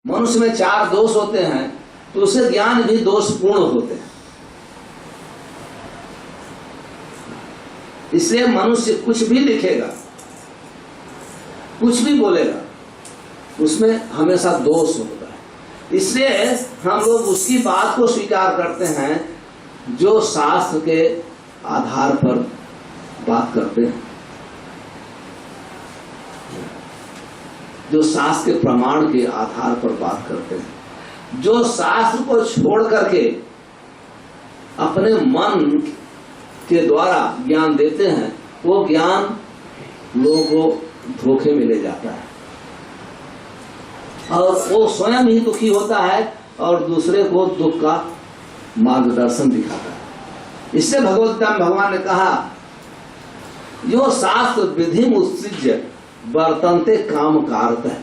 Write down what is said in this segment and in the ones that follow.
मनुष्य में 4 दोष होते हैं तो उसे ज्ञान भी दोषपूर्ण होते हैं। इसलिए मनुष्य कुछ भी लिखेगा, कुछ भी बोलेगा, उसमें हमेशा दोष होता है। इसलिए हम लोग उसकी बात को स्वीकार करते हैं जो शास्त्र के आधार पर बात करते हैं, जो शास्त्र के प्रमाण के आधार पर बात करते हैं। जो शास्त्र को छोड़ करके अपने मन के द्वारा ज्ञान देते हैं, वो ज्ञान लोगों को धोखे में ले जाता है और वो स्वयं ही दुखी होता है और दूसरे को दुख का मार्गदर्शन दिखाता है। इससे भगवद गीता में भगवान ने कहा, यो शास्त्र विधि मुत्सृज्य वर्तन्ते काम कारत है।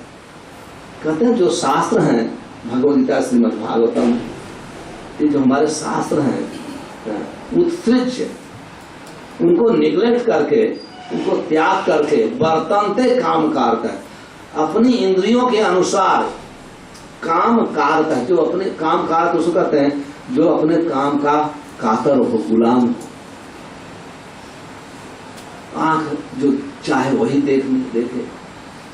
कहते हैं जो शास्त्र हैं भगवद गीता श्रीमद् भागवतम, ये जो हमारे शास्त्र हैं उत्सृज्य, उनको निग्लेक्ट करके, उनको त्याग करके वर्तन्ते काम कारत है, अपनी इंद्रियों के अनुसार काम कारत है। जो अपने काम कारत उसको कहते हैं जो अपने काम का कातर हो, गुलाम हो। आंख जो चाहे वही देखे,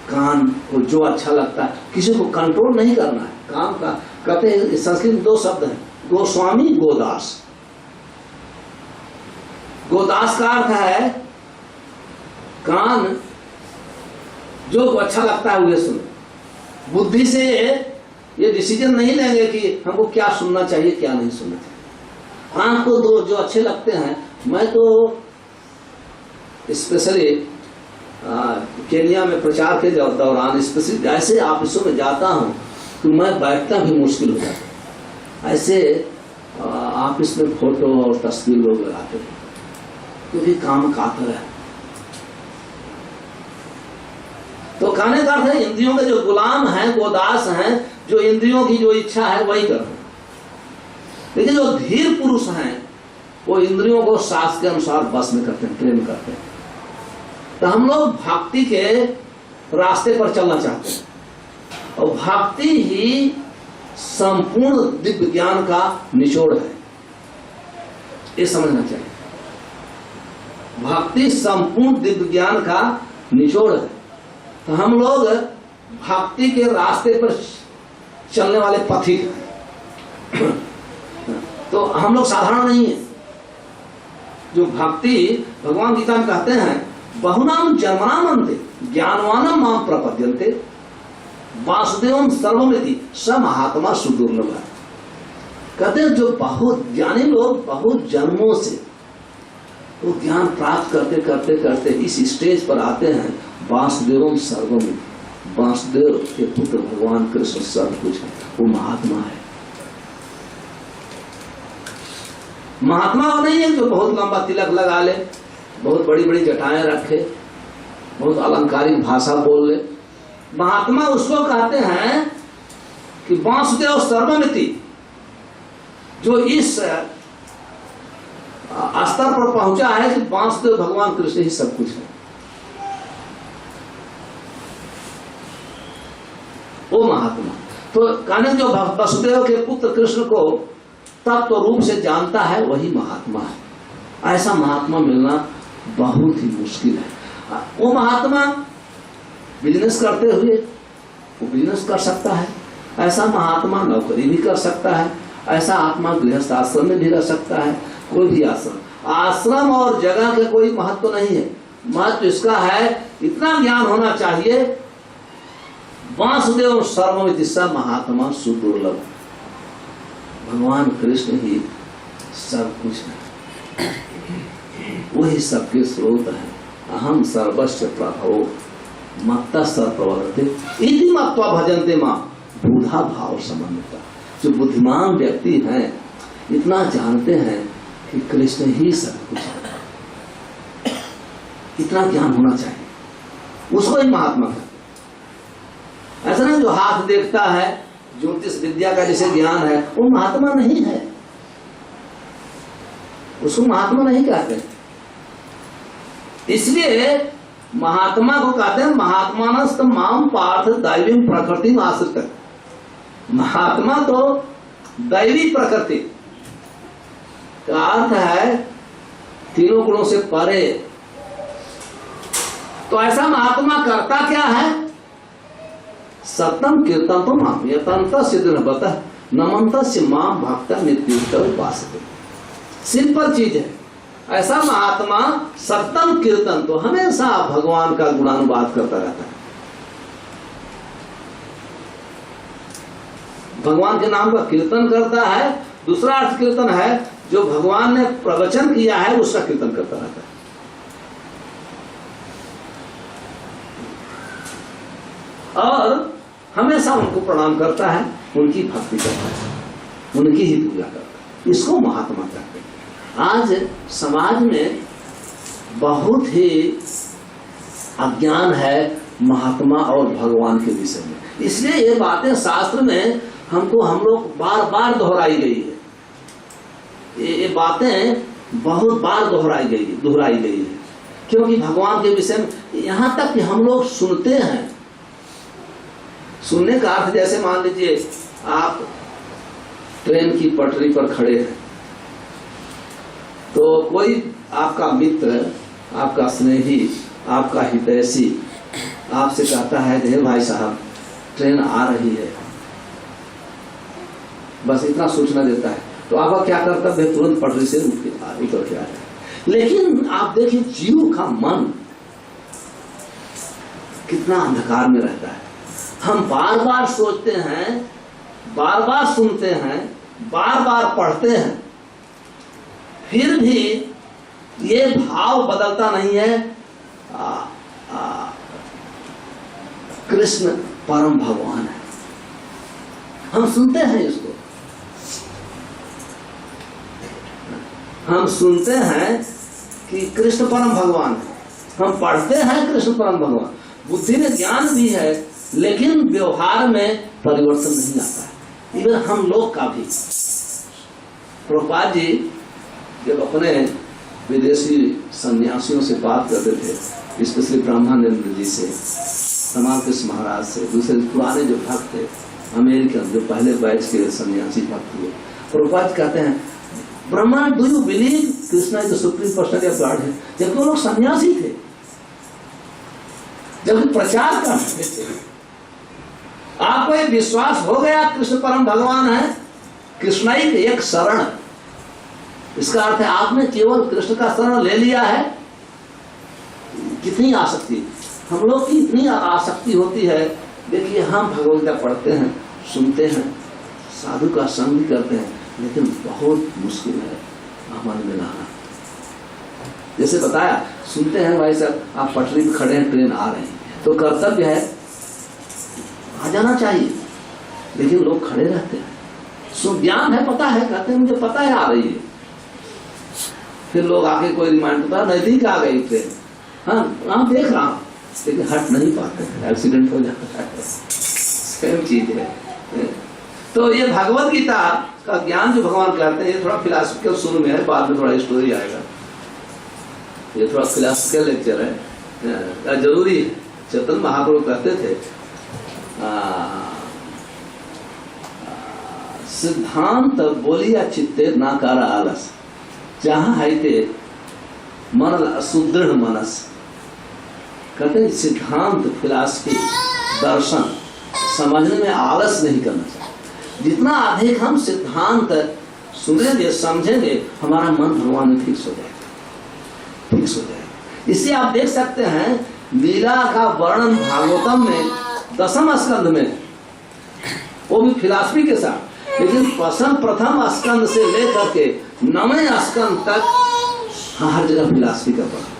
कान को जो अच्छा लगता है, किसी को कंट्रोल नहीं करना है काम का। कहते हैं संस्कृत में 2 शब्द हैं, गोस्वामी, गोदास। गोदास का अर्थ है कान जो अच्छा लगता है उसे सुनो। बुद्धि से ये डिसीजन नहीं लेंगे कि हमको क्या सुनना चाहिए क्या नहीं सुनना चाहिए। आंख को जो अच्छे लगते हैं, मैं तो स्पेशली केन्या में प्रचार के दौरान स्पेशली ऐसे ऑफिसों में जाता हूं तो मैं बैठना भी मुश्किल हो जाता है। ऐसे ऑफिस में फोटो और तस्वीर लोग लगाते हैं क्योंकि काम कातर है। तो कहने का अर्थ है इंद्रियों के जो गुलाम हैं, गोदास हैं, जो इंद्रियों की जो इच्छा है वही करते हैं। लेकिन जो धीर पुरुष हैं वो इंद्रियों को शास्त्र के अनुसार बस में करते हैं, ट्रेन करते हैं। तो हम लोग भक्ति के रास्ते पर चलना चाहते हैं और भक्ति ही संपूर्ण दिव्य ज्ञान का निचोड़ है, ये समझना चाहिए। भक्ति संपूर्ण दिव्य ज्ञान का निचोड़ है। तो हम लोग भक्ति के रास्ते पर चलने वाले पथिक हैं। तो हम लोग साधारण नहीं है। जो भक्ति भगवान गीता में कहते हैं, बहुनाम जन्मनामन्ते ज्ञानवानम माम प्रपद्यन्ते वासुदेवम सर्वमिति स महात्मा सुदुर्लभ है। कहते हैं जो बहुत ज्ञानी लोग बहुत जन्मों से वो ज्ञान प्राप्त करते करते करते इस स्टेज पर आते हैं, वासुदेवम सर्वमिति, वासुदेव के पुत्र भगवान कृष्ण सब कुछ है, वो महात्मा है। महात्मा वो नहीं है जो बहुत लंबा तिलक लगा ले, बहुत बड़ी बड़ी जटाएं रखे, बहुत अलंकारिक भाषा बोल ले। महात्मा उसको कहते हैं कि वासुदेव सर्वमिति, जो इस स्तर पर पहुंचा है कि वासुदेव भगवान कृष्ण ही सब कुछ है, वो महात्मा। तो कहने जो वसुदेव के पुत्र कृष्ण को तत्व रूप से जानता है वही महात्मा है। ऐसा महात्मा मिलना बहुत ही मुश्किल है। वो महात्मा बिजनेस करते हुए वो बिजनेस कर सकता है, ऐसा महात्मा नौकरी भी कर सकता है, ऐसा आत्मा गृहस्थ आश्रम में भी रह सकता है। कोई भी आश्रम और जगह के कोई महत्व नहीं है। महत्व इसका है इतना ज्ञान होना चाहिए, वासुदेव सर्वमिति स महात्मा सुदुर्लभ, भगवान कृष्ण ही सब कुछ है, वही सबके स्रोत है। अहम सर्वस्व प्रभो मत्ता सर्ववर्ते इति मत्वा भजन्ते मां बुधा भाव समन्विता। जो बुद्धिमान व्यक्ति हैं इतना जानते हैं कि कृष्ण ही सब कुछ है, इतना ज्ञान होना चाहिए, उसको ही महात्मा है। ऐसा नहीं जो हाथ देखता है, ज्योतिष विद्या का जैसे ज्ञान है, वो महात्मा नहीं है, उसको महात्मा नहीं कहते। इसलिए महात्मा को कहते हैं महात्मानस्त माम पार्थ दैवीं प्रकृति आश्रित। महात्मा तो दैवी प्रकृति का अर्थ है तीनों गुणों से परे। तो ऐसा महात्मा करता क्या है? सत्यम कीर्तन तो माम यतंत सिद्ध नमंत से माम भक्त नित्युक्त उपासते। सिंपल चीज है। ऐसा महात्मा सत्यम कीर्तन तो हमेशा भगवान का गुणानुवाद करता रहता है, भगवान के नाम का कीर्तन करता है। दूसरा अर्थ कीर्तन है जो भगवान ने प्रवचन किया है उसका कीर्तन करता रहता है। और हमेशा उनको प्रणाम करता है, उनकी भक्ति करता है, उनकी ही पूजा करता है। इसको महात्मा कहते हैं। आज समाज में बहुत ही अज्ञान है महात्मा और भगवान के विषय में, इसलिए ये बातें शास्त्र में हम लोग बार बार दोहराई गई है। ये बातें बहुत बार दोहराई गई है, क्योंकि भगवान के विषय में यहाँ तक कि हम लोग सुनते हैं। सुनने का अर्थ जैसे मान लीजिए आप ट्रेन की पटरी पर खड़े हैं, तो कोई आपका मित्र, आपका स्नेही, आपका हितैषी आपसे कहता है कि हे भाई साहब ट्रेन आ रही है, बस इतना सूचना देता है, तो आपका क्या कर्तव्य है? तुरंत पटरी से उतर के आ जाए। लेकिन आप देखिए जीव का मन कितना अंधकार में रहता है। हम बार बार सोचते हैं, बार बार सुनते हैं, बार बार पढ़ते हैं, फिर भी ये भाव बदलता नहीं है। कृष्ण परम भगवान है। हम सुनते हैं इसको, हम सुनते हैं कि कृष्ण परम भगवान है, हम पढ़ते हैं कृष्ण परम भगवान, बुद्धि में ज्ञान भी है, लेकिन व्यवहार में परिवर्तन नहीं आता है। इवन हम लोग का भी। प्रभुपाद जी जब अपने विदेशी सन्यासियों से बात करते थे, स्पेशली ब्रह्मानंद जी से, तमाम कृष्ण महाराज से, दूसरे पुराने जो भक्त थे अमेरिकन, जो पहले बैच के सन्यासी भक्त हुए, प्रभुपाद कहते हैं Brahma do you believe Krishna is the supreme personality of God है। जबकि वो लोग सन्यासी थे, जब प्रचार कर रहे थे, आपको एक विश्वास हो गया कृष्ण परम भगवान है, कृष्ण ही एक शरण, इसका अर्थ है आपने केवल कृष्ण का शरण ले लिया है। कितनी आसक्ति हम लोग की, इतनी आसक्ति होती है। देखिए हम भगवद गीता पढ़ते हैं, सुनते हैं, साधु का संग भी करते हैं, लेकिन बहुत मुश्किल है अमल में लाना। जैसे बताया, सुनते हैं भाई साहब आप पटरी पे खड़े हैं, ट्रेन आ रही है, तो कर्तव्य है आ जाना चाहिए, लेकिन लोग खड़े रहते हैं। सो ज्ञान है, पता है, कहते हैं मुझे पता है आ रही है, फिर लोग आके कोई रिमाइंड करता है नजदीक आ गई ट्रेन, हाँ देख रहा हूं, लेकिन हट नहीं पाते, एक्सीडेंट हो जाता है। सेम चीज है। तो ये भगवत गीता का ज्ञान जो भगवान कहते हैं, ये थोड़ा फिलॉसफिकल शुरू में है, बाद में थोड़ा स्टोरी आएगा। ये थोड़ा फिलॉसफिकल लेक्चर है, जरूरी है। चेतन महाप्रभु कहते थे सिद्धांत बोलिया चित्ते नाकार आलस, जहां है ते मन सुदृढ़ मनस। कहते हैं सिद्धांत, फिलॉसफी, दर्शन समझने में आलस नहीं करना चाहिए। जितना अधिक हम सिद्धांत सुनेंगे, समझेंगे, हमारा मन भगवान में फिक्स हो जाएगा, फिक्स हो जाएगा। इसलिए आप देख सकते हैं लीला का वर्णन भागवतम में 10वें स्कंद में, वो भी फिलॉसफी के साथ, लेकिन प्रथम स्कंद से लेकर के 9वें स्कंद तक हर जगह फिलॉसफी का वर्णन,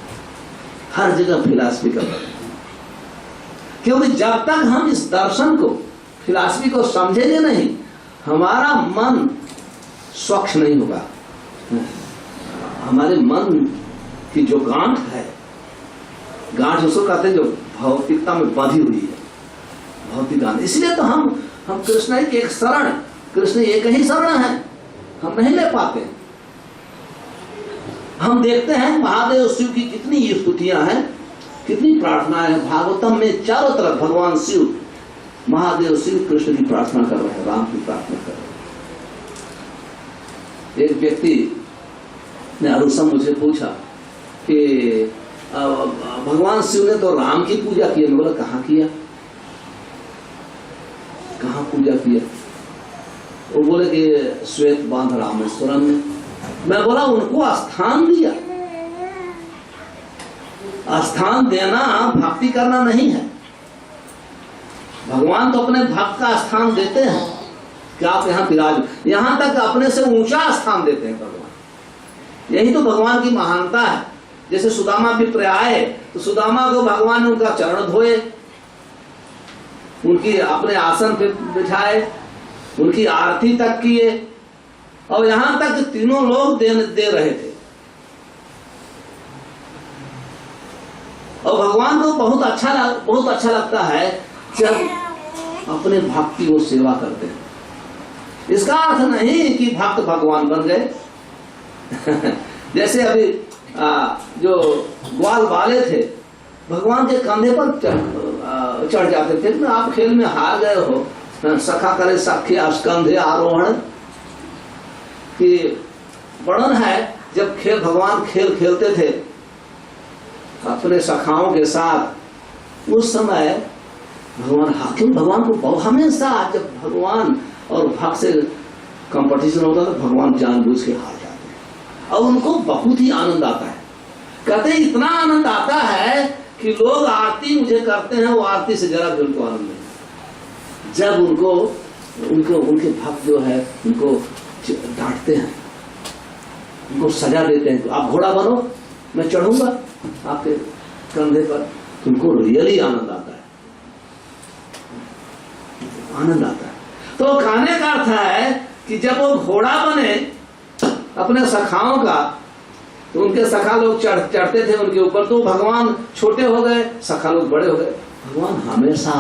हर जगह फिलॉसफी का वर्णन। क्योंकि जब तक हम इस दर्शन को, फिलॉसफी को समझेंगे नहीं, हमारा मन स्वच्छ नहीं होगा। हमारे मन की जो गांठ है, गांठ उसको कहते हैं जो भौतिकता में बंधी हुई है, भौतिक गांठ। इसलिए तो हम कृष्ण की एक शरण, कृष्ण एक ही शरण है, हम नहीं ले पाते। हम देखते हैं महादेव शिव की कितनी स्तुतियां हैं, कितनी प्रार्थनाएं हैं भागवतम में, चारों तरफ भगवान शिव महादेव श्री कृष्ण की प्रार्थना कर रहे हैं, राम की प्रार्थना कर रहे हैं। एक व्यक्ति ने अरुषम मुझे पूछा कि भगवान शिव ने तो राम की पूजा की। मैं बोला कहाँ किया, कहाँ पूजा किया? वो बोले कि श्वेत बांध रामेश्वरम में। मैं बोला उनको स्थान दिया। स्थान देना भक्ति करना नहीं है। भगवान तो अपने भक्त का स्थान देते हैं कि आप यहाँ विराज, यहां तक अपने से ऊंचा स्थान देते हैं भगवान। यही तो भगवान की महानता है। जैसे सुदामा विप्र आए तो सुदामा को भगवान ने उनका चरण धोए, उनकी अपने आसन पे बिठाए, उनकी आरती तक किए, और यहां तक तीनों लोग दे रहे थे। और भगवान को बहुत अच्छा लगता है जब अपने भक्त की वो सेवा करते हैं। इसका अर्थ नहीं कि भक्त भगवान बन गए। जैसे अभी जो ग्वाल वाले थे भगवान के कंधे पर चढ़ जाते थे। तो आप खेल में हार गए हो, सखा करे सख्य स्कंधे आरोहण की वर्णन है। जब भगवान खेल खेलते थे अपने सखाओं के साथ, उस समय भगवान को हमेशा जब भगवान और भक्त से कंपटीशन होता तो भगवान जानबूझ के हार जाते हैं और उनको बहुत ही आनंद आता है। कहते हैं इतना आनंद आता है कि लोग आरती मुझे करते हैं, वो आरती से जरा भी उनको आनंद नहीं। जब उनके भक्त जो है उनको डांटते हैं, उनको सजा देते हैं, तो आप घोड़ा बनो, मैं चढ़ूंगा आपके कंधे पर, तुमको रियली आनंद आता है, आनंद आता है। तो कहने का अर्थ है कि जब वो घोड़ा बने अपने सखाओं का, तो उनके सखा लोग चढ़ते थे उनके ऊपर, तो भगवान छोटे हो गए, सखा लोग बड़े हो गए। भगवान हमेशा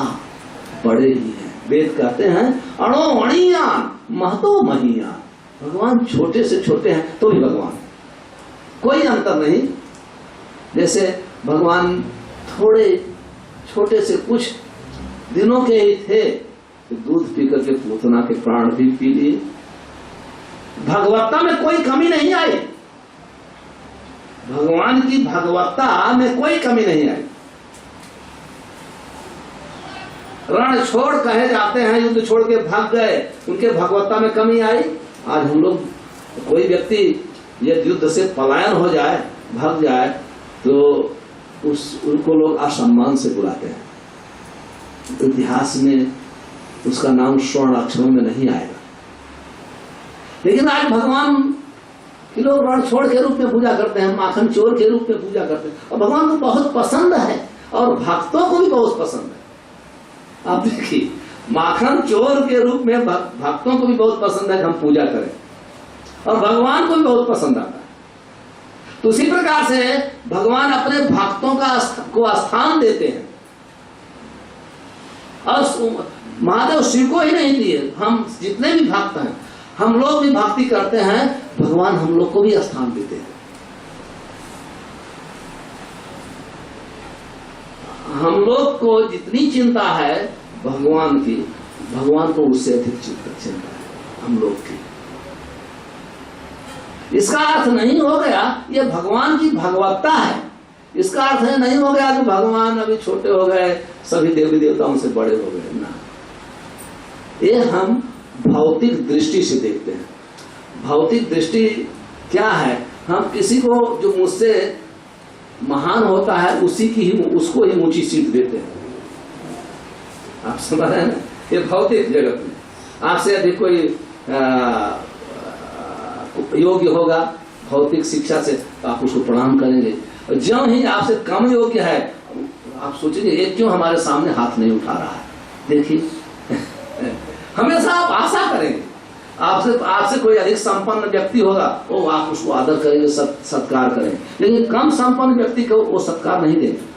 बड़े ही हैं। वेद कहते हैं अणो अणियान महतो महियान। भगवान छोटे से छोटे हैं तो भी भगवान, कोई अंतर नहीं। जैसे भगवान थोड़े छोटे से कुछ दिनों के ही थे, तो दूध पी करके पूतना के प्राण भी पी लिए। भगवत्ता में कोई कमी नहीं आई, भगवान की भगवत्ता में कोई कमी नहीं आई। रण छोड़ कहे जाते हैं, युद्ध छोड़ के भाग गए, उनके भगवत्ता में कमी आई। आज हम लोग, कोई व्यक्ति यदि युद्ध से पलायन हो जाए, भाग जाए, तो उनको लोग असम्मान से बुलाते हैं। इतिहास में उसका नाम स्वर्ण अक्षरों में नहीं आएगा। लेकिन आज भगवान कि लोग रण छोड़ के रूप में पूजा करते हैं, माखन चोर के रूप में पूजा करते हैं, और भगवान को बहुत पसंद है और भक्तों को भी बहुत पसंद है। आप देखिए, माखन चोर के रूप में भक्तों को भी बहुत पसंद है कि हम पूजा करें, और भगवान को भी बहुत पसंद आता है। तो उसी प्रकार से भगवान अपने भक्तों को स्थान देते हैं, और महादेव शिव को ही नहीं दिए, हम जितने भी भक्त हैं, हम लोग भी भक्ति करते हैं, भगवान हम लोग को भी स्थान देते हैं। हम लोग को जितनी चिंता है भगवान की, भगवान को उससे अधिक चिंता है हम लोग की। इसका अर्थ नहीं हो गया ये भगवान की भगवत्ता है। इसका अर्थ है नहीं हो गया कि भगवान अभी छोटे हो गए, सभी देवी देवताओं से बड़े हो गए ना। ये हम भौतिक दृष्टि से देखते हैं। भौतिक दृष्टि क्या है? हम किसी को जो मुझसे महान होता है उसको ही ऊंची सीट देते हैं। आप समझ रहे हैं ना? ये भौतिक जगत में आपसे अधिक कोई योग्य होगा भौतिक शिक्षा से, तो आप उसको प्रणाम करेंगे। और जो ही आपसे कम योग्य है, आप सोचेंगे ये क्यों हमारे सामने हाथ नहीं उठा रहा है। देखिए हमेशा आप आशा करेंगे, आपसे कोई अधिक संपन्न व्यक्ति होगा, वो आप उसको आदर करेंगे, सत्कार करेंगे, लेकिन कम संपन्न व्यक्ति को वो सत्कार नहीं देंगे।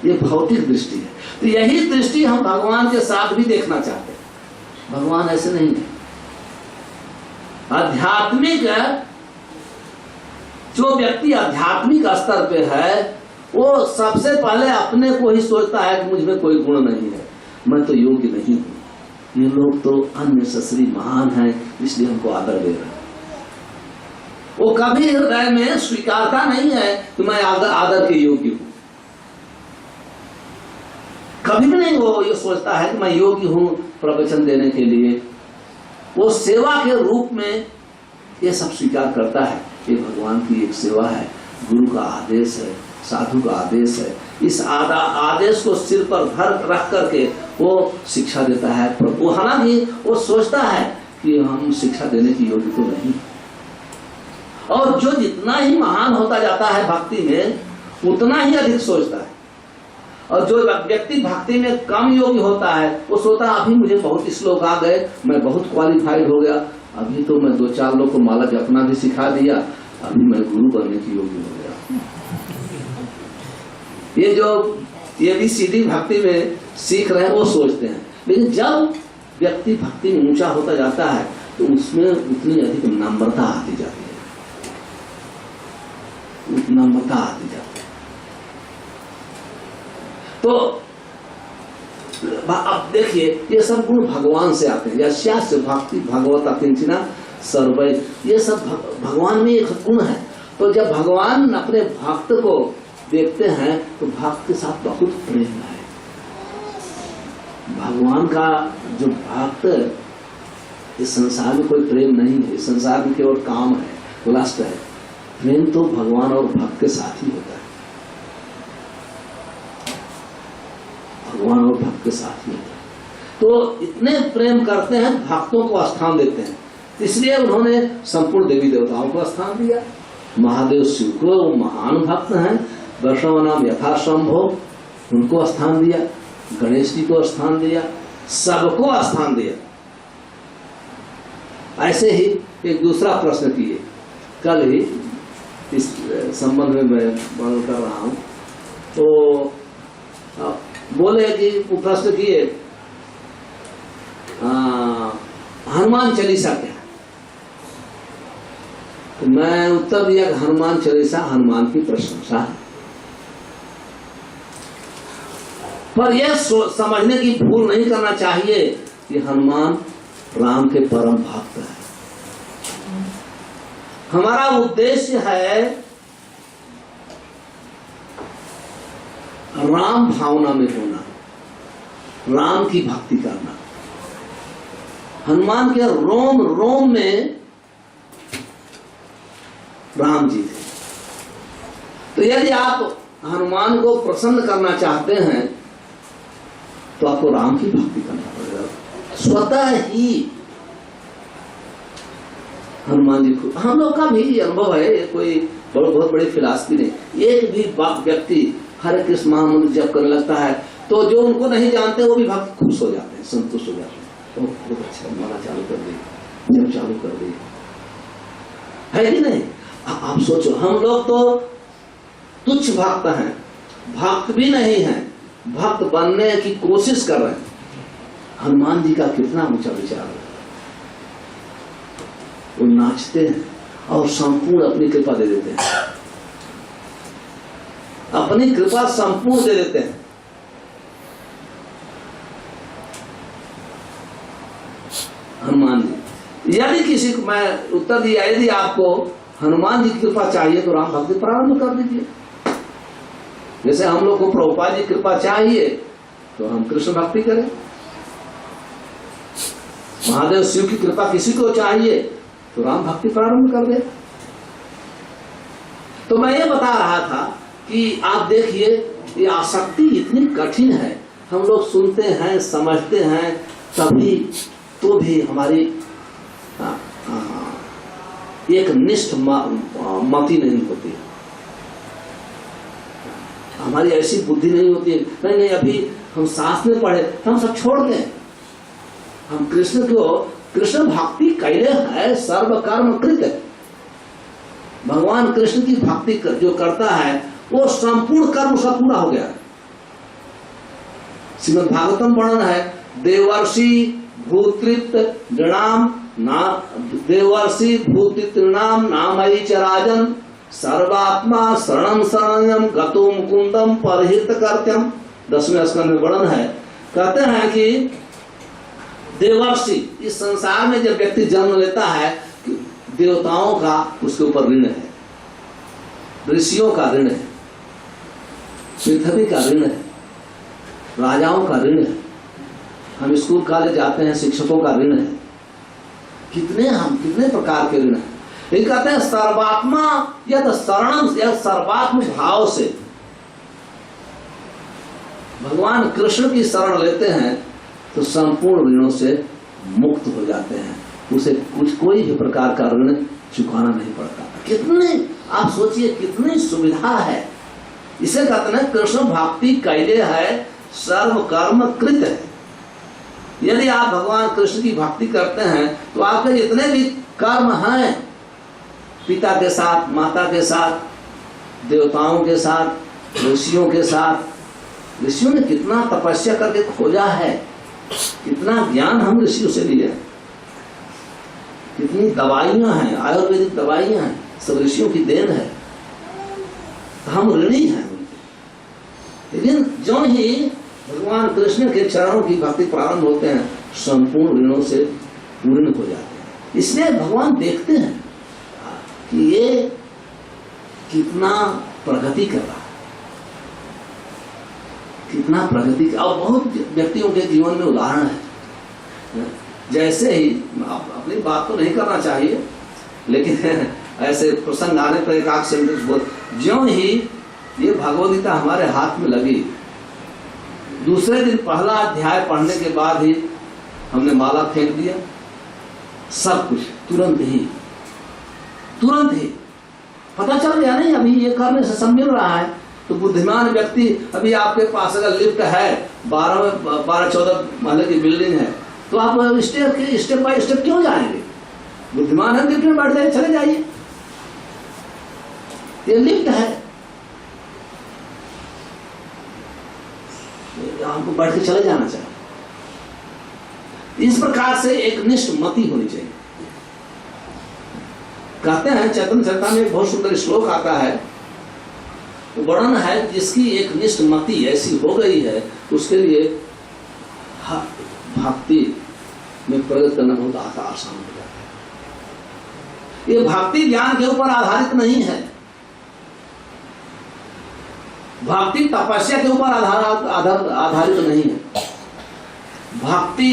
ये भौतिक दृष्टि है। तो यही दृष्टि हम भगवान के साथ भी देखना चाहते हैं। भगवान ऐसे नहीं है। आध्यात्मिक जो व्यक्ति आध्यात्मिक स्तर पे है, वो सबसे पहले अपने को ही सोचता है कि मुझ में कोई गुण नहीं है। मैं तो योग्य नहीं हूँ, ये लोग तो अननेसेसरी महान हैं, इसलिए हमको आदर दे रहे हैं। वो कभी हृदय में स्वीकारता नहीं है कि मैं आदर के योग्य हूं। कभी भी नहीं वो ये सोचता है कि मैं योग्य हूं प्रवचन देने के लिए। वो सेवा के रूप में ये सब स्वीकार करता है। ये भगवान की एक सेवा है, गुरु का आदेश है, साधु का आदेश है। इस आदेश को सिर पर रख करके वो शिक्षा देता है। वो हालांकि वो सोचता है कि हम शिक्षा देने की योग्य तो नहीं, और जो जितना ही महान होता जाता है भक्ति में उतना ही अधिक सोचता है। और जो व्यक्ति भक्ति में कम योग्य होता है वो सोचता है अभी मुझे बहुत श्लोक आ गए, मैं बहुत क्वालिफाइड हो गया, अभी तो मैं 2-4 लोग को माला जपना भी सिखा दिया, अभी मैं गुरु बनने की योग्य हो गया। ये जो ये भी सीधी भक्ति में सीख रहे हैं वो सोचते हैं। लेकिन जब व्यक्ति भक्ति में ऊंचा होता जाता है तो उसमें उतनी अधिक नम्रता आती जाती है, नम्रता आती जाती है। तो अब देखिए ये सब गुण भगवान से आते हैं। यस्यास्य भक्ति भगवता किंचिना सर्वै, ये सब भगवान में एक गुण है। तो जब भगवान अपने भक्त को देखते हैं तो भक्त के साथ बहुत प्रेम है। भगवान का जो भक्त, इस संसार में कोई प्रेम नहीं है, इस संसार में केवल काम है, लस्ट है। प्रेम तो भगवान और भक्त के साथ ही होता है, भगवान और भक्त के साथ ही होता है। तो इतने प्रेम करते हैं, भक्तों को स्थान देते हैं, इसलिए उन्होंने संपूर्ण देवी देवताओं को स्थान दिया। महादेव शिव को महान भक्त हैं, वैष्णव नाम यथाशंभो उनको स्थान दिया, गणेश जी को स्थान दिया, सबको स्थान दिया। ऐसे ही एक दूसरा प्रश्न किए, कल ही इस संबंध में मैं वर्णन कर रहा हूं। तो बोले कि वो प्रश्न किए हनुमान चालीसा क्या है? तो मैं उत्तर दिया कि हनुमान चालीसा हनुमान की प्रशंसा है। पर यह समझने की भूल नहीं करना चाहिए कि हनुमान राम के परम भक्त है। हमारा उद्देश्य है राम भावना में होना, राम की भक्ति करना। हनुमान के रोम रोम में राम जी थे। तो यदि आप हनुमान को प्रसन्न करना चाहते हैं तो आपको राम की भक्ति करना पड़ेगा। स्वतः ही हनुमान जी को, हम लोग का भी अनुभव है, कोई बहुत बड़ी फिलॉसफी नहीं। एक भी व्यक्ति हरे कृष्ण महामंत्र जप करने लगता है तो जो उनको नहीं जानते वो भी भक्त खुश हो जाते हैं, संतुष्ट हो जाते हैं। बहुत अच्छा, माला चालू कर दी, जप चालू कर दी, है कि नहीं? आप सोचो, हम लोग तो तुच्छ भक्त हैं, भक्त भी नहीं है, भक्त बनने की कोशिश कर रहे हैं। हनुमान जी का कितना ऊंचा विचार है। वो नाचते हैं और संपूर्ण अपनी कृपा दे देते हैं, अपनी कृपा संपूर्ण दे देते हैं। हनुमान जी, यदि किसी को, मैं उत्तर दिया, यदि आपको हनुमान जी की कृपा चाहिए तो राम भक्ति प्रारंभ कर दीजिए। जैसे हम लोग को प्रभुपाद जी की कृपा चाहिए तो हम कृष्ण भक्ति करें। महादेव शिव की कृपा किसी को चाहिए तो राम भक्ति प्रारंभ कर दे। तो मैं ये बता रहा था कि आप देखिए ये आसक्ति इतनी कठिन है। हम लोग सुनते हैं, समझते हैं, तभी तो भी हमारी एक निष्ठ मति नहीं होती, हमारी ऐसी बुद्धि नहीं होती है। नहीं, अभी हम शास्त्र में पढ़े तो हम सब छोड़ दें, हम कृष्ण को, कृष्ण भक्ति कैले है सर्व कर्म कृत। भगवान कृष्ण की भक्ति जो करता है वो संपूर्ण कर्म उसका पूरा हो गया। श्रीमद् भागवतम वर्णन है, देवर्षि भूतृत नृणाम ना, देवर्षि भूतृत नृणाम नामयि च राजन सर्वात्मा शरणम शरणम गतो मुकुंदम परहित कर्त्यम। 10वें स्कंद में वर्णन है कहते हैं कि देवर्षि, इस संसार में जब व्यक्ति जन्म लेता है, देवताओं का उसके ऊपर ऋण है, ऋषियों का ऋण है, पृथ्वी का ऋण है, राजाओं का ऋण है, हम स्कूल कॉलेज जाते हैं, शिक्षकों का ऋण है, कितने प्रकार के ऋण है। ये कहते हैं सर्वात्मा या तो शरणम या सर्वात्म भाव से भगवान कृष्ण की शरण लेते हैं तो संपूर्ण ऋणों से मुक्त हो जाते हैं, उसे कोई भी प्रकार का ऋण चुकाना नहीं पड़ता। कितने आप सोचिए, कितनी सुविधा है। इसे कहते हैं कृष्ण भक्ति कैले है सर्व कर्म कृत है। यदि आप भगवान कृष्ण की भक्ति करते हैं तो आपके जितने भी कर्म हैं, पिता के साथ, माता के साथ, देवताओं के साथ, ऋषियों के साथ, ऋषियों ने कितना तपस्या करके खोजा है, कितना ज्ञान हम ऋषियों से लिए, कितनी दवाइयां हैं, आयुर्वेदिक दवाइयां हैं, सब ऋषियों की देन है। हम ऋणी हैं। लेकिन जो ही भगवान कृष्ण के चरणों की भक्ति प्रारंभ होते हैं, संपूर्ण ऋणों से पूर्ण हो जाते हैं। इसलिए भगवान देखते हैं कि ये कितना प्रगति कर रहा है, कितना प्रगति। और बहुत व्यक्तियों के जीवन में उदाहरण है। जैसे ही, अपनी बात तो नहीं करना चाहिए, लेकिन ऐसे प्रसंग आने पर एक आध सेंटेंस बोल, ज्यों ही ये भगवद गीता हमारे हाथ में लगी, दूसरे दिन पहला अध्याय पढ़ने के बाद ही हमने माला फेंक दिया, सब कुछ तुरंत ही पता चल गया। नहीं, अभी ये करने से सब मिल रहा है। तो बुद्धिमान व्यक्ति, अभी आपके पास अगर लिफ्ट है, 12-14 महले की बिल्डिंग है, तो आप स्टेप बाय स्टेप क्यों जाएंगे? बुद्धिमान है, लिफ्ट में बैठ जाइए, चले जाइए, ये लिफ्ट है, हमको बैठ के चले जाना चाहिए। इस प्रकार से एक निष्ठ मति होनी चाहिए। कहते हैं चैतन्य चरिता में एक बहुत सुंदर श्लोक आता है, वर्णन है, जिसकी एक निष्ठ मति ऐसी हो गई है, उसके लिए भक्ति में प्रगति करना बहुत आसान हो जाता है। ये भक्ति ज्ञान के ऊपर आधारित नहीं है, भक्ति तपस्या के ऊपर आधारित नहीं है, भक्ति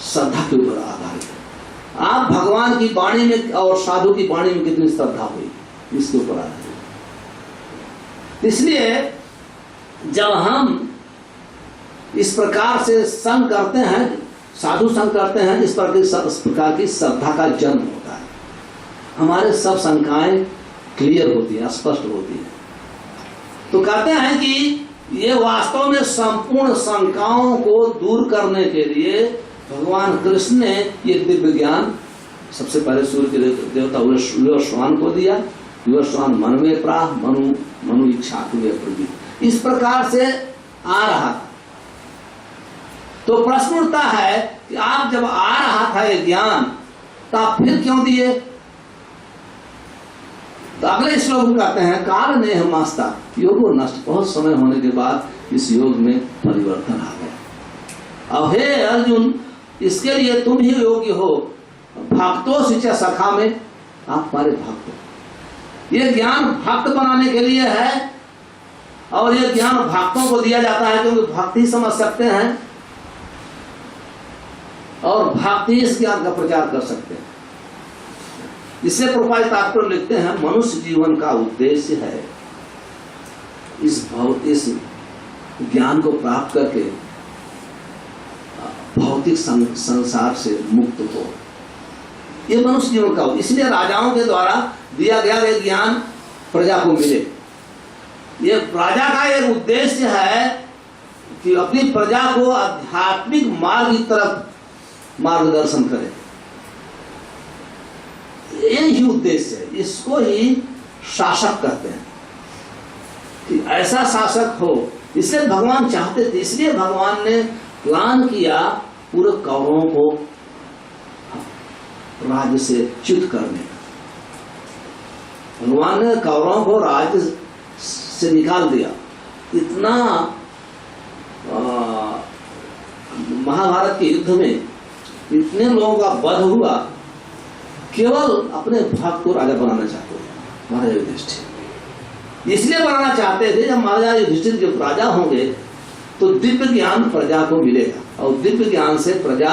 श्रद्धा के ऊपर आधारित है। आप भगवान की वाणी में और साधु की वाणी में कितनी श्रद्धा हुई, इसके ऊपर आधारित। इसलिए जब हम इस प्रकार से संग करते हैं, साधु संग करते हैं, इस प्रकार की श्रद्धा का जन्म होता है, हमारे सब शंकाएं क्लियर होती हैं, स्पष्ट होती हैं। तो कहते हैं कि ये वास्तव में संपूर्ण शंकाओं को दूर करने के लिए भगवान कृष्ण ने ये दिव्य ज्ञान सबसे पहले सूर्य के देवता युवस्वान को दिया। युवस्वान मन में प्राह, मनु इच्छा प्रवृत्ति, इस प्रकार से आ रहा था। तो प्रश्न उठता है कि आप जब आ रहा था ये ज्ञान, तो आप फिर क्यों दिए? तो अगले श्लोक में कहते हैं, काल ने हमास्ता योगो नष्ट, बहुत समय होने के बाद इस योग में परिवर्तन आ गया। अब हे अर्जुन, इसके लिए तुम ही योग्य हो, भक्तों शिक्षा सखा में आप हमारे भक्त हो। ये ज्ञान भक्त बनाने के लिए है, और ये ज्ञान भक्तों को दिया जाता है क्योंकि भक्ति समझ सकते हैं और भक्ति इस ज्ञान का प्रचार कर सकते हैं। इससे प्रभुपाद तात्पर्य लिखते हैं, मनुष्य जीवन का उद्देश्य है इस ज्ञान को प्राप्त करके भौतिक संसार से मुक्त हो। ये मनुष्य जीवन का, इसलिए राजाओं के द्वारा दिया गया ज्ञान प्रजा को मिले। ये राजा का एक उद्देश्य है कि अपनी प्रजा को आध्यात्मिक मार्ग की तरफ मार्गदर्शन करे, यही उद्देश्य है। इसको ही शासक कहते हैं कि ऐसा शासक हो, इसलिए भगवान चाहते थे। इसलिए भगवान ने प्लान किया पूरे कौरवों को राज्य से च्युत करने का। भगवान ने कौरवों को राज्य से निकाल दिया। इतना महाभारत के युद्ध में इतने लोगों का वध हुआ, केवल अपने भक्त को राजा बनाना चाहते थे महाराजा युधिष्ठिर। इसलिए बनाना चाहते थे जब महाराजा युधिष्ठिर जब राजा होंगे तो दिव्य ज्ञान प्रजा को मिलेगा और दिव्य ज्ञान से प्रजा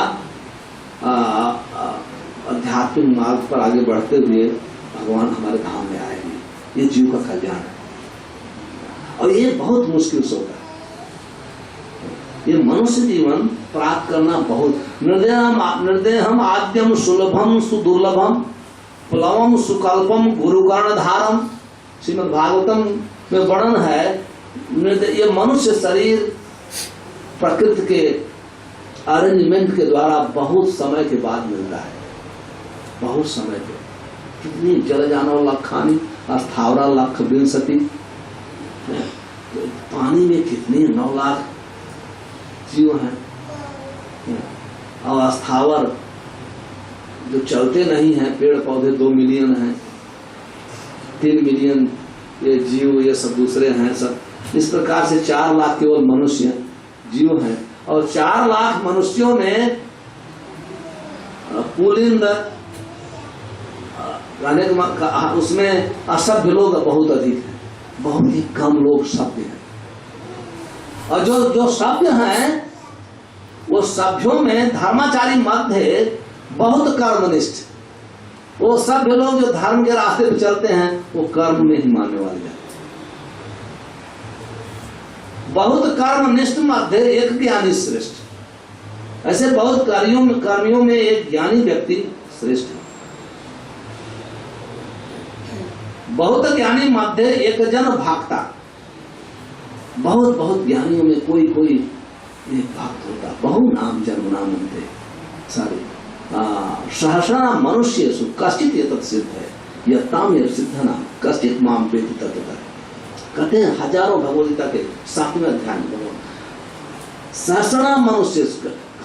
आध्यात्मिक मार्ग पर आगे बढ़ते हुए भगवान हमारे धाम में आएंगे। ये जीव का कल्याण है और ये बहुत मुश्किल से होता है। ये मनुष्य जीवन प्राप्त करना बहुत निर्देहम आद्यम सुलभम सुदुर्लभम प्लवम सुकल्पम गुरुकर्णधारम। श्रीमद् भागवतम में वर्णन है ये मनुष्य शरीर प्रकृति के अरेंजमेंट के द्वारा बहुत समय के बाद मिलता है। बहुत समय के कितनी जल जानो लखानी अस्थावरा लख विंशति, पानी में कितनी 9 लाख जीव हैं और अस्थावर जो चलते नहीं हैं पेड़ पौधे 2 मिलियन हैं, 3 मिलियन ये जीव ये सब दूसरे हैं सब। इस प्रकार से 4 लाख केवल मनुष्य जीव हैं और 4 लाख मनुष्यों में पुलिंद उसमें असभ्य लोग बहुत अधिक हैं, बहुत ही कम लोग सभ्य हैं। और जो सभ्य हैं वो सभ्यों में धर्माचारी मध्य बहुत कर्मनिष्ठ। वो सभ्य लोग जो धर्म के रास्ते पर चलते हैं वो कर्म में ही मानने वाले हैं। बहुत कर्मनिष्ठ मध्य एक ज्ञानी श्रेष्ठ। ऐसे बहुत कर्मियों में एक ज्ञानी व्यक्ति श्रेष्ठ है। बहुत ज्ञानी मध्य एक जन भागता। बहुत ज्ञानियों में कोई एक भक्त होता। बहु नाम जन्म नाम होते सारे सहस्रा मनुष्य कश्चित ये तत्सिद्ध है यत्ताम ये सिद्ध नाम कश्चित माम वेति तत्तः। कहते हैं हजारों भगवद्गीता के 7वें अध्याय में भगवान सहस्रा मनुष्य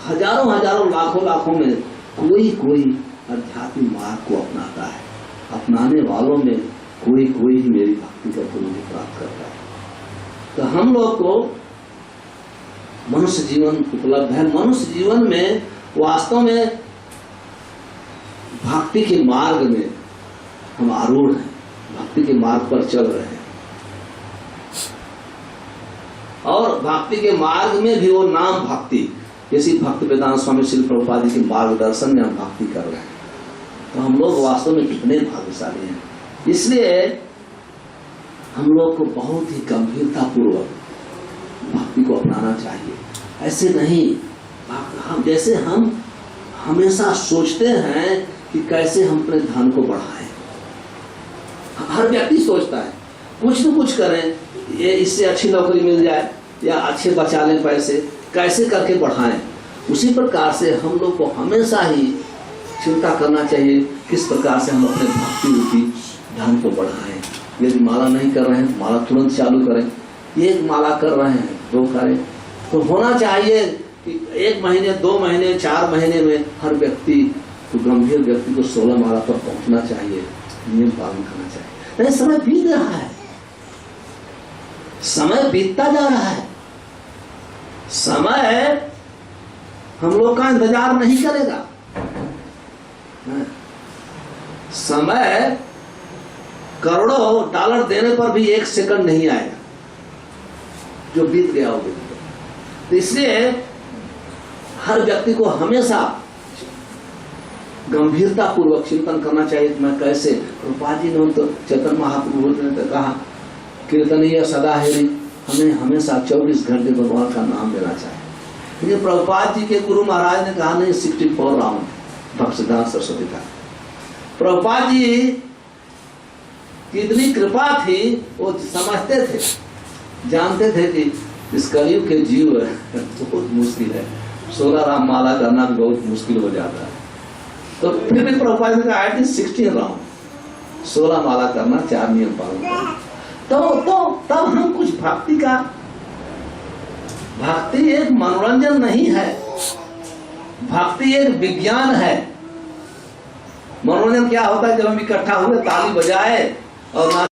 हजारों लाखों में कोई आध्यात्मिक मार्ग को अपनाता है। अपनाने वालों में कोई ही मेरी भक्ति का पुण्य प्राप्त करता है। तो हम लोग को मनुष्य जीवन उपलब्ध है। मनुष्य जीवन में वास्तव में भक्ति के मार्ग में हम आरूढ़ हैं, भक्ति के मार्ग पर चल रहे हैं और भक्ति के मार्ग में भी वो नाम भक्ति जैसी भक्ति वेदांत स्वामी श्री प्रभुपाद जी के मार्गदर्शन में हम भक्ति कर रहे हैं। तो हम लोग वास्तव में कितने भाग्यशाली हैं। इसलिए हम लोग को बहुत ही गंभीरता पूर्वक भक्ति को अपनाना चाहिए। ऐसे नहीं हम जैसे हम हमेशा सोचते हैं कि कैसे हम अपने धन को बढ़ाएं। हर व्यक्ति सोचता है कुछ न कुछ करें, ये इससे अच्छी नौकरी मिल जाए या अच्छे बचा लें पैसे, कैसे करके बढ़ाएं। उसी प्रकार से हम लोग को हमेशा ही चिंता करना चाहिए किस प्रकार से हम अपने भक्ति रूपी धन को बढ़ाएं। यदि माला नहीं कर रहे हैं माला तुरंत चालू करें। 1 माला कर रहे हैं 2 करें। तो होना चाहिए कि 1 महीने 2 महीने 4 महीने में हर व्यक्ति तो गंभीर व्यक्ति को 16 माला पर पहुंचना चाहिए, नियम पालन करना चाहिए। नहीं समय बीत रहा है, समय बीतता जा रहा है। समय हम लोग का इंतजार नहीं करेगा। समय करोड़ों डॉलर देने पर भी 1 सेकंड नहीं आएगा, जो बीत गया वो। तो इसलिए हर व्यक्ति को हमेशा गंभीरता पूर्वक चिंतन करना चाहिए कि मैं कैसे। प्रभुपाद जी ने तो चैतन्य महाप्रभु ने तो कहा कीर्तनीय सदा हेरी, हमें हमेशा 24 घंटे भगवान का नाम लेना चाहिए। लेकिन प्रभुपाद जी के गुरु महाराज ने कहा नहीं 64 राउंड भक्त सिद्धांत सरस्वती का। प्रभुपाद जी की इतनी कृपा थी, वो समझते थे, जानते थे कि इस कलयुग के जीव बहुत मुश्किल है, 16 राम माला करना भी बहुत मुश्किल हो जाता है। तो फिर भी प्रभुपाद ने कहा 16 राउंड 16 माला करना, 4 नियम पालन करना। तो तब हम कुछ भक्ति एक मनोरंजन नहीं है, भक्ति एक विज्ञान है। मनोरंजन क्या होता है जब हम इकट्ठा हुए ताली बजाए और